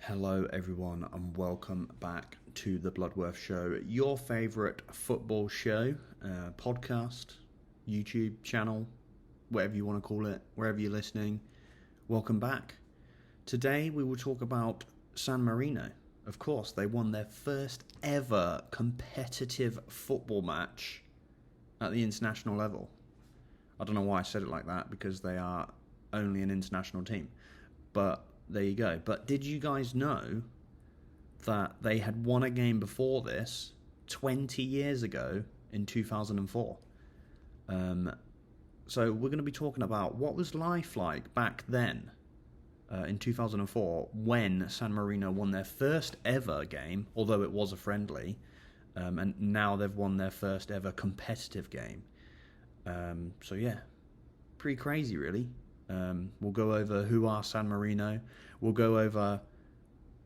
Hello, everyone, and welcome back to the Bloodworth Show, your favourite football show, podcast, YouTube channel, whatever you want to call it, wherever you're listening. Welcome back. Today we will talk about San Marino. Of course, they won their first ever competitive football match at the international level. I don't know why I said it like that, because they are only an international team. But there you go. But did you guys know that they had won a game before this 20 years ago in 2004? So we're going to be talking about what was life like back then in 2004 when San Marino won their first ever game, although it was a friendly, and now they've won their first ever competitive game. So yeah, pretty crazy really. We'll go over who are San Marino. We'll go over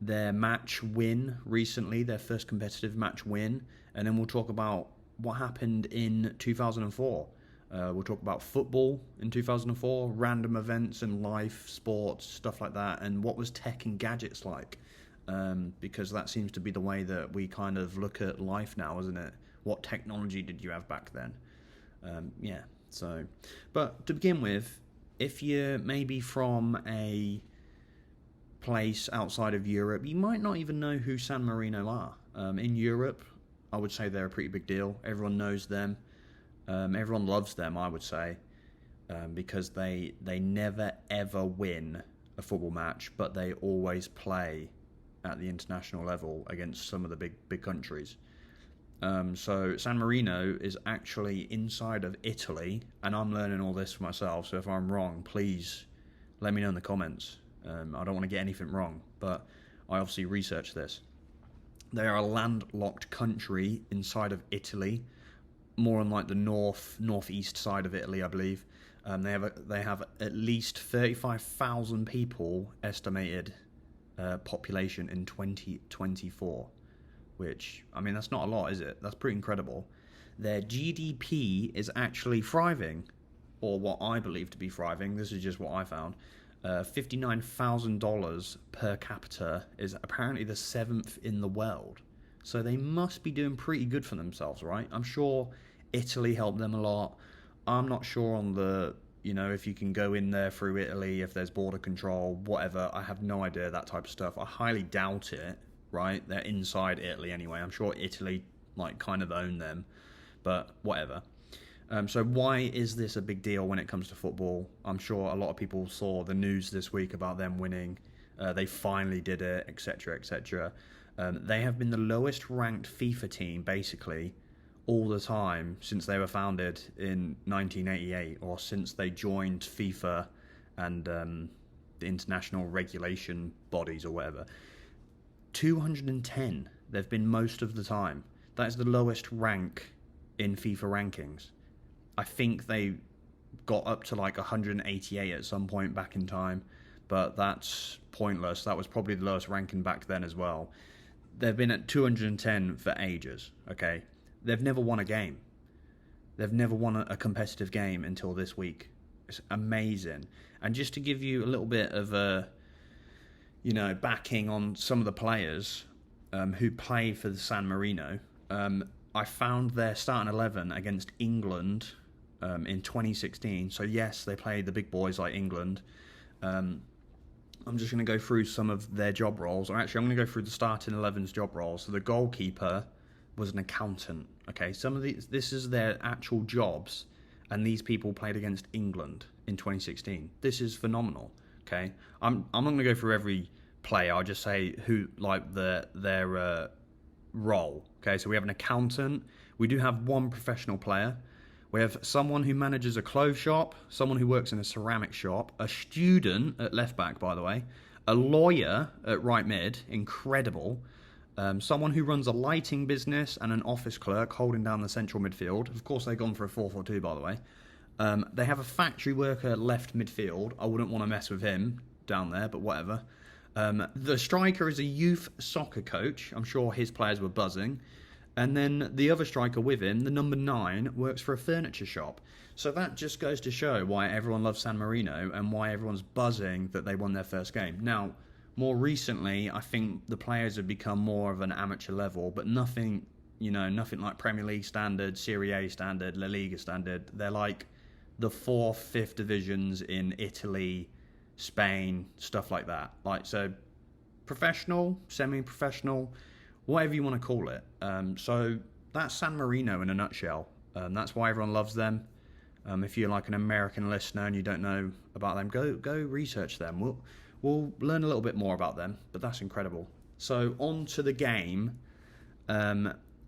their match win recently, their first competitive match win, and then we'll talk about what happened in 2004. We'll talk about football in 2004, random events in life, sports, stuff like that, and what was tech and gadgets like, because that seems to be the way that we kind of look at life now, isn't it? What technology did you have back then? But to begin with, if you're maybe from a place outside of Europe, you might not even know who San Marino are. In Europe, I would say they're a pretty big deal. Everyone knows them. Everyone loves them, I would say, because they never ever win a football match, but they always play at the international level against some of the big countries. So San Marino is actually inside of Italy, and I'm learning all this for myself, so if I'm wrong, please let me know in the comments. I don't want to get anything wrong, but I obviously researched this. They are a landlocked country inside of Italy, more on like the northeast side of Italy, I believe. They have at least 35,000 people estimated population in 2024. Which, I mean, that's not a lot, is it? That's pretty incredible. Their GDP is actually thriving, or what I believe to be thriving. This is just what I found. $59,000 per capita is apparently the 7th in the world. So they must be doing pretty good for themselves, right? I'm sure Italy helped them a lot. I'm not sure on the, if you can go in there through Italy, if there's border control, whatever. I have no idea, that type of stuff. I highly doubt it. Right, they're inside Italy anyway. I'm sure Italy kind of own them, but whatever. So why is this a big deal when it comes to football? I'm sure a lot of people saw the news this week about them winning. They finally did it, etc., etc. They have been the lowest ranked FIFA team basically all the time since they were founded in 1988, or since they joined FIFA and the international regulation bodies or whatever. 210 they've been most of the time. That is the lowest rank in FIFA rankings. I think they got up to 188 at some point back in time, but that's pointless. That was probably the lowest ranking back then as well. They've been at 210 for ages, okay? They've never won a game. They've never won a competitive game until this week. It's amazing. And just to give you a little bit of a backing on some of the players who play for the San Marino. I found their starting 11 against England in 2016. So yes, they played the big boys like England. I'm just going to go through some of their job roles. Or actually, I'm going to go through the starting 11's job roles. So the goalkeeper was an accountant. Okay, this is their actual jobs, and these people played against England in 2016. This is phenomenal. Okay, I'm not going to go through every player. I'll just say who their role. Okay, so we have an accountant. We do have one professional player. We have someone who manages a clothes shop, someone who works in a ceramic shop, a student at left back, by the way, a lawyer at right mid, incredible. Someone who runs a lighting business, and an office clerk holding down the central midfield. Of course, they've gone for a 4-4-2, by the way. They have a factory worker left midfield. I wouldn't want to mess with him down there, but whatever. The striker is a youth soccer coach. I'm sure his players were buzzing. And then the other striker with him, the number 9, works for a furniture shop. So that just goes to show why everyone loves San Marino and why everyone's buzzing that they won their first game. Now, More recently, I think the players have become more of an amateur level, but nothing, nothing like Premier League standard, Serie A standard, La Liga standard. They're like the 4th, 5th divisions in Italy, Spain, stuff like that. Like, so professional, semi-professional, whatever you want to call it. So that's San Marino in a nutshell. That's why everyone loves them. If you're like an American listener and you don't know about them, go research them. We'll learn a little bit more about them, but that's incredible. So on to the game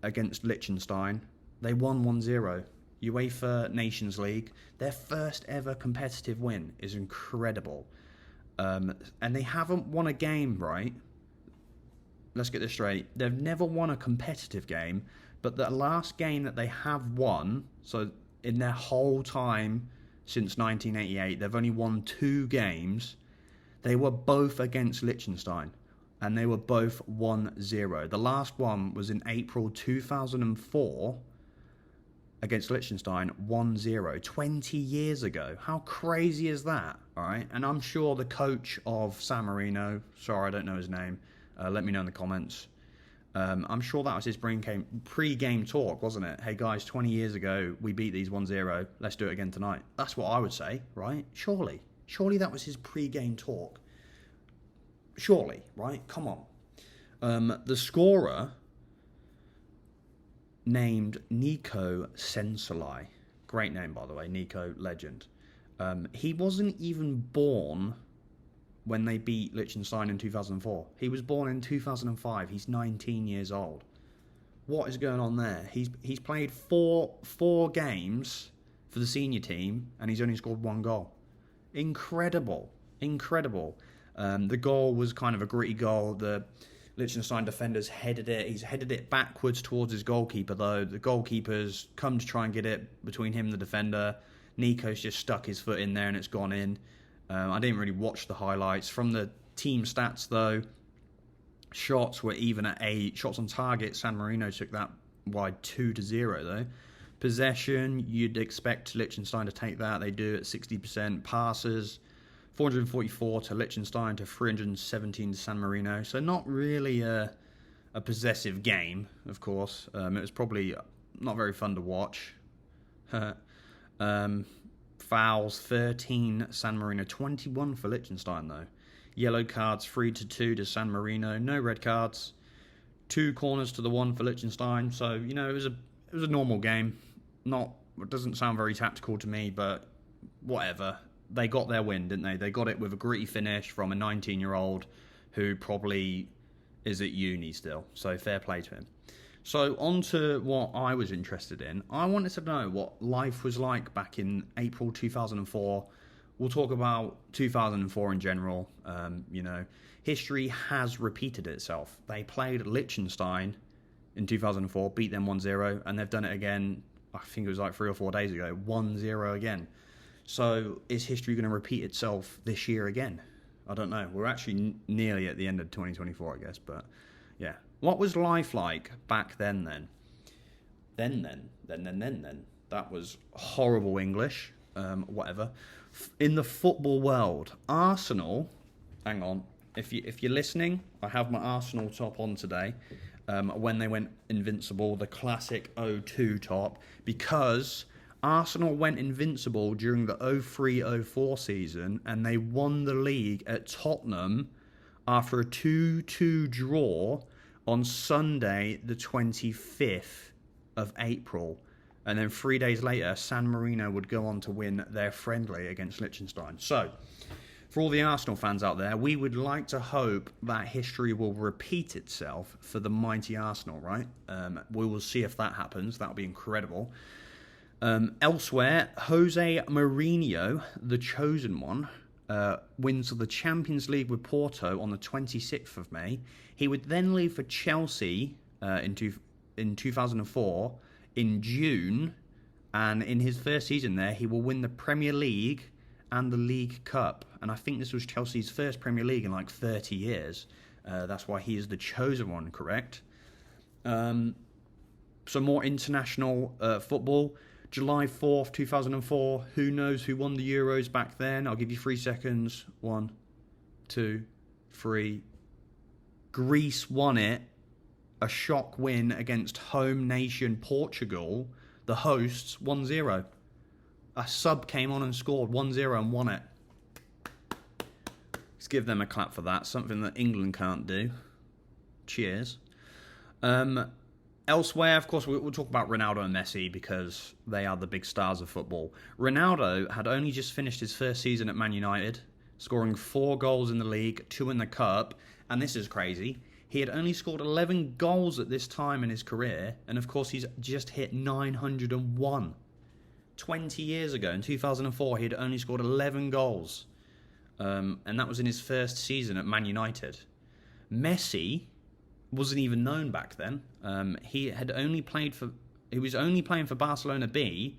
against Liechtenstein. They won 1-0. UEFA Nations League. Their first ever competitive win is incredible. And they haven't won a game, right? Let's get this straight. They've never won a competitive game, but the last game that they have won, so in their whole time since 1988, they've only won 2 games. They were both against Liechtenstein, and they were both 1-0. The last one was in April 2004 against Liechtenstein, 1-0, 20 years ago. How crazy is that? All right, and I'm sure the coach of San Marino, sorry, I don't know his name, let me know in the comments. I'm sure that was his pre-game talk, wasn't it? Hey guys, 20 years ago, we beat these 1-0. Let's do it again tonight. That's what I would say, right? Surely that was his pre-game talk. Surely, right? Come on. The scorer named Nico Sensalai. Great name, by the way. Nico, legend. He wasn't even born when they beat Liechtenstein in 2004. He was born in 2005. He's 19 years old. What is going on there? He's played four games for the senior team, and he's only scored 1 goal. Incredible. The goal was kind of a gritty goal. The Liechtenstein defenders headed it. He's headed it backwards towards his goalkeeper, though. The goalkeeper's come to try and get it between him and the defender. Nico's just stuck his foot in there, and it's gone in. I didn't really watch the highlights. From the team stats, though, shots were even at 8. Shots on target, San Marino took that wide 2-0, though. Possession, you'd expect Liechtenstein to take that. They do at 60%. Passes, 444 to Liechtenstein to 317 to San Marino. So not really a possessive game, of course. It was probably not very fun to watch. Fouls, 13 San Marino, 21 for Liechtenstein, though. Yellow cards, 3-2 to San Marino. No red cards. 2 corners to the 1 for Liechtenstein. So, it was a normal game. It doesn't sound very tactical to me, but whatever. They got their win, didn't they? They got it with a gritty finish from a 19-year-old who probably is at uni still. So fair play to him. So on to what I was interested in. I wanted to know what life was like back in April 2004. We'll talk about 2004 in general. History has repeated itself. They played Liechtenstein in 2004, beat them 1-0, and they've done it again, I think it was like 3 or 4 days ago, 1-0 again. So is history going to repeat itself this year again? I don't know. We're actually nearly at the end of 2024, I guess, but yeah. What was life like back then? Then. That was horrible English. Whatever. In the football world, Arsenal. Hang on. If you're listening, I have my Arsenal top on today. When they went invincible, the classic 0-2 top, because Arsenal went invincible during the 03-04 season, and they won the league at Tottenham after a 2-2 draw on Sunday, the 25th of April. And then 3 days later, San Marino would go on to win their friendly against Liechtenstein. So, for all the Arsenal fans out there, we would like to hope that history will repeat itself for the mighty Arsenal, right? We will see if that happens. That would be incredible. Elsewhere, Jose Mourinho, the chosen one, wins the Champions League with Porto on the 26th of May. He would then leave for Chelsea in 2004 in June, and in his first season there, he will win the Premier League and the League Cup. And I think this was Chelsea's first Premier League in like 30 years. That's why he is the chosen one, correct? Some more international football. July 4th, 2004. Who knows who won the Euros back then? I'll give you 3 seconds. 1, 2, 3. Greece won it. A shock win against home nation Portugal. The hosts 1-0. A sub came on and scored 1-0 and won it. Let's give them a clap for that. Something that England can't do. Cheers. Elsewhere, of course, we'll talk about Ronaldo and Messi because they are the big stars of football. Ronaldo had only just finished his first season at Man United, scoring 4 goals in the league, 2 in the cup, and this is crazy. He had only scored 11 goals at this time in his career, and of course he's just hit 901. 20 years ago, in 2004, he had only scored 11 goals, and that was in his first season at Man United. Messi wasn't even known back then. He was only playing for Barcelona B.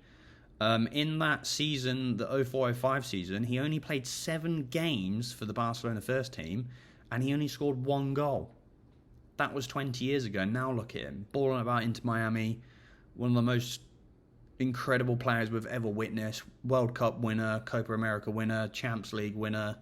In that season, the 04-05 season, he only played 7 games for the Barcelona first team, and he only scored 1 goal. That was 20 years ago. Now look at him, balling about Inter Miami, one of the most incredible players we've ever witnessed. World Cup winner, Copa America winner, Champions League winner,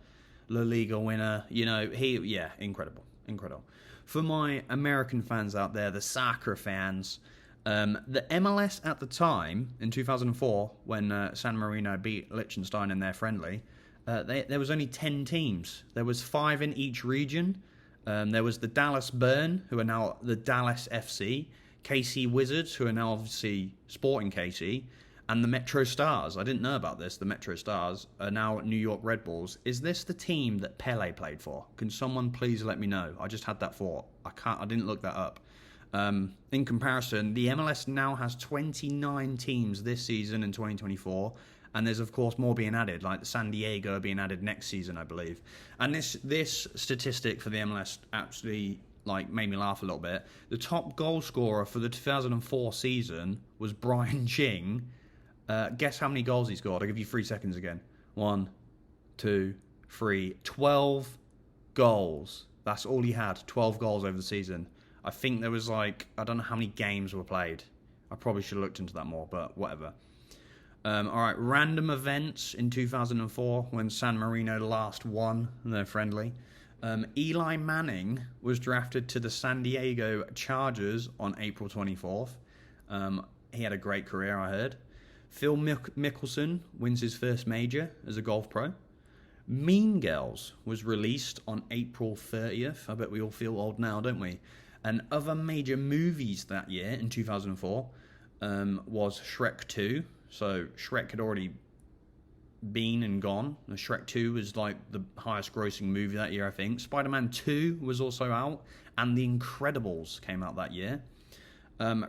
La Liga winner. Incredible. For my American fans out there, the soccer fans, the MLS at the time, in 2004, when San Marino beat Liechtenstein in their friendly, there was only 10 teams. There was 5 in each region. There was the Dallas Burn, who are now the Dallas FC, KC Wizards, who are now obviously Sporting KC, and the Metro Stars. I didn't know about this. The Metro Stars are now New York Red Bulls. Is this the team that Pele played for? Can someone please let me know? I just had that thought. I didn't look that up. In comparison, the MLS now has 29 teams this season in 2024, and there's of course more being added, like the San Diego being added next season, I believe. And this statistic for the MLS actually made me laugh a little bit. The top goal scorer for the 2004 season was Brian Ching. Guess how many goals he scored? I'll give you 3 seconds again. 1, 2, 3, 12 goals. That's all he had, 12 goals over the season. I think there was I don't know how many games were played. I probably should have looked into that more, but whatever. Alright, random events in 2004 when San Marino last won their friendly. Eli Manning was drafted to the San Diego Chargers on April 24th. He had a great career, I heard. Phil Mickelson wins his first major as a golf pro. Mean Girls was released on April 30th. I bet we all feel old now, don't we? And other major movies that year, in 2004, was Shrek 2. So Shrek had already been and gone. Shrek 2 was the highest grossing movie that year, I think. Spider-Man 2 was also out. And The Incredibles came out that year.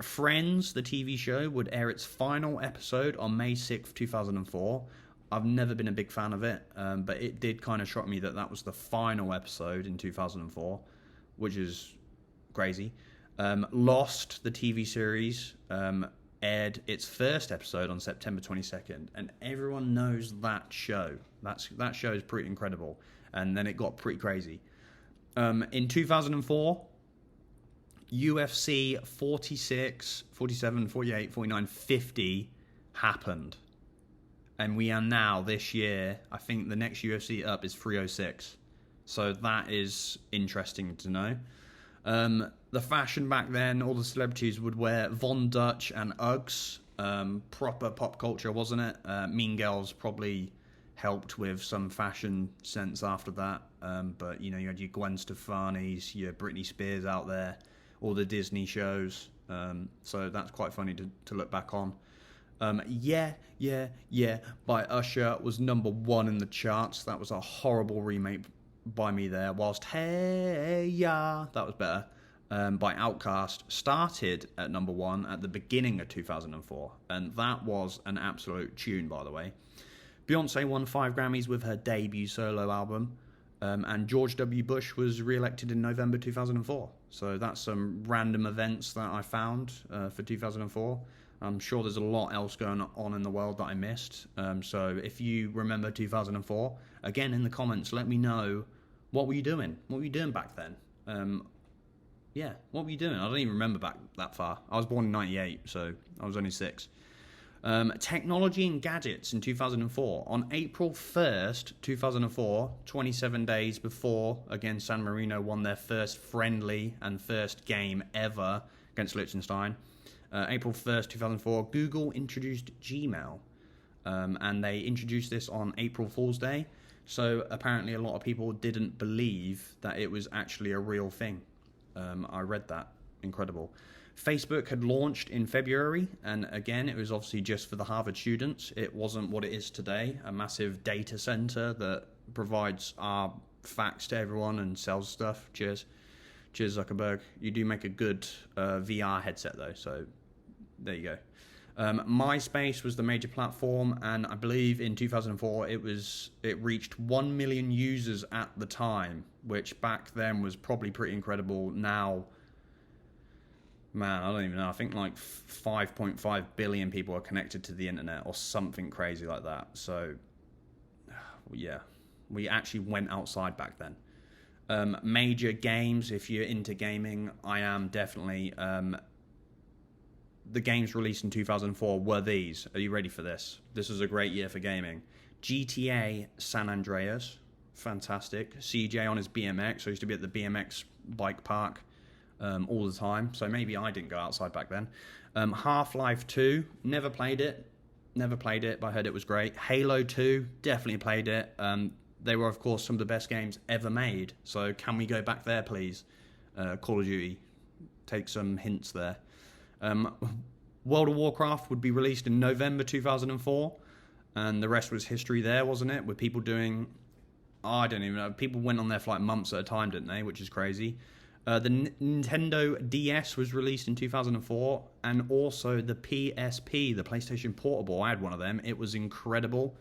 Friends, the TV show, would air its final episode on May 6th, 2004. I've never been a big fan of it, but it did kind of shock me that was the final episode in 2004, which is crazy. Lost, the TV series, aired its first episode on September 22nd, and everyone knows that show. That show is pretty incredible, and then it got pretty crazy. In 2004... UFC 46, 47, 48, 49, 50 happened. And we are now, this year, I think the next UFC up is 306. So that is interesting to know. The fashion back then, all the celebrities would wear Von Dutch and Uggs. Proper pop culture, wasn't it? Mean Girls probably helped with some fashion sense after that. But, you had your Gwen Stefani's, your Britney Spears out there. All the Disney shows, so that's quite funny to look back on. Yeah by Usher was number 1 in the charts. That was a horrible remake by me there. Whilst Hey Ya, that was better, by Outkast, started at number 1 at the beginning of 2004, and that was an absolute tune, by the way. Beyonce won 5 Grammys with her debut solo album. And George W. Bush was re-elected in November 2004. So that's some random events that I found for 2004. I'm sure there's a lot else going on in the world that I missed. So if you remember 2004, again in the comments, let me know, what were you doing? What were you doing back then? What were you doing? I don't even remember back that far. I was born in 98, so I was only 6. Technology and gadgets in 2004. On April 1st, 2004, 27 days before, again, San Marino won their first friendly and first game ever against Liechtenstein. April 1st, 2004, Google introduced Gmail. And they introduced this on April Fool's Day. So apparently a lot of people didn't believe that it was actually a real thing. I read that. Incredible. Facebook had launched in February, and again, it was obviously just for the Harvard students. It wasn't what it is today, a massive data center that provides our facts to everyone and sells stuff. Cheers. Cheers, Zuckerberg. You do make a good VR headset, though, so there you go. MySpace was the major platform, and I believe in 2004 it reached 1 million users at the time, which back then was probably pretty incredible. Now, man, I don't even know. I think like 5.5 billion people are connected to the internet or something crazy like that. So, yeah, we actually went outside back then. Major games, if you're into gaming, I am definitely. The games released in 2004 were these. Are you ready for this? This was a great year for gaming. GTA San Andreas, fantastic. CJ on his BMX. I used to be at the BMX bike park all the time, so maybe I didn't go outside back then. Half-Life 2, never played it, but I heard it was great. Halo 2, definitely played it. They were, of course, some of the best games ever made, so can we go back there, please? Call of Duty, take some hints there. World of Warcraft would be released in November 2004, and the rest was history there, wasn't it? With people doing, I don't even know, people went on there for like months at a time, didn't they? Which is crazy. The Nintendo DS was released in 2004, and also the PSP, the PlayStation Portable. I had one of them. It was incredible.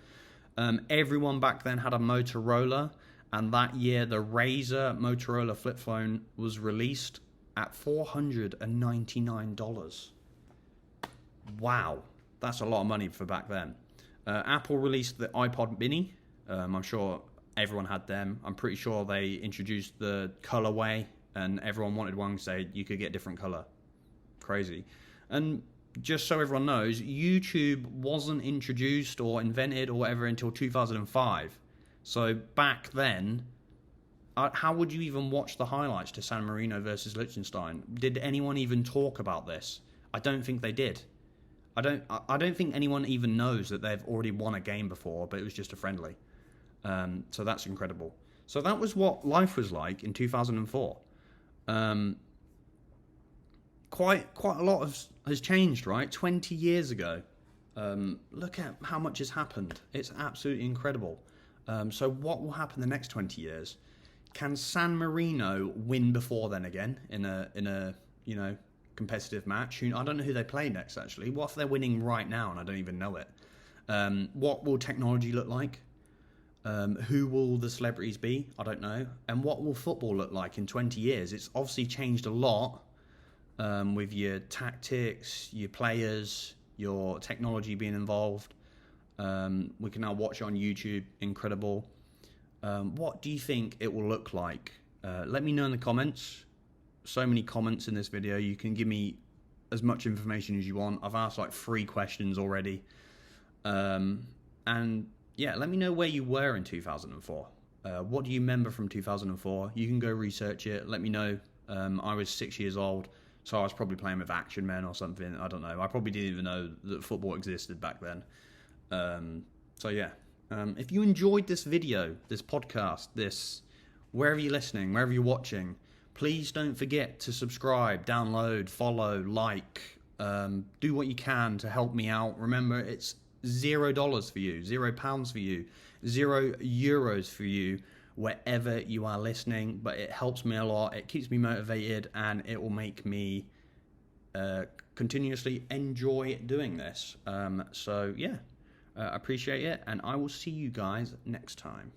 Everyone back then had a Motorola, and that year the Razer Motorola flip phone was released at $499. Wow, that's a lot of money for back then. Apple released the iPod Mini. I'm sure everyone had them. I'm pretty sure they introduced the colorway, and everyone wanted one, so you could get different color. Crazy. And just so everyone knows, YouTube wasn't introduced or invented or whatever until 2005. So back then, how would you even watch the highlights to San Marino versus Liechtenstein? Did anyone even talk about this? I don't think they did. I don't think anyone even knows that they've already won a game before, but it was just a friendly. So that's incredible. So that was what life was like in 2004. Quite a lot has changed, right? 20 years ago. Look at how much has happened. It's absolutely incredible. So what will happen the next 20 years? Can San Marino win before then again in a competitive match? I don't know who they play next, actually. What if they're winning right now and I don't even know it? What will technology look like? Who will the celebrities be? I don't know. And what will football look like in 20 years? It's obviously changed a lot with your tactics, your players, your technology being involved. We can now watch it on YouTube. Incredible. What do you think it will look like? Let me know in the comments. So many comments in this video. You can give me as much information as you want. I've asked like 3 questions already. And yeah, let me know where you were in 2004. What do you remember from 2004? You can go research it. Let me know. I was 6 years old, so I was probably playing with Action Men or something. I don't know. I probably didn't even know that football existed back then. So yeah. If you enjoyed this video, this podcast, wherever you're listening, wherever you're watching, please don't forget to subscribe, download, follow, like, do what you can to help me out. Remember, it's $0 for you, £0 for you, €0 for you, wherever you are listening, but it helps me a lot. It keeps me motivated, and it will make me continuously enjoy doing this. So yeah. Appreciate it, and I will see you guys next time.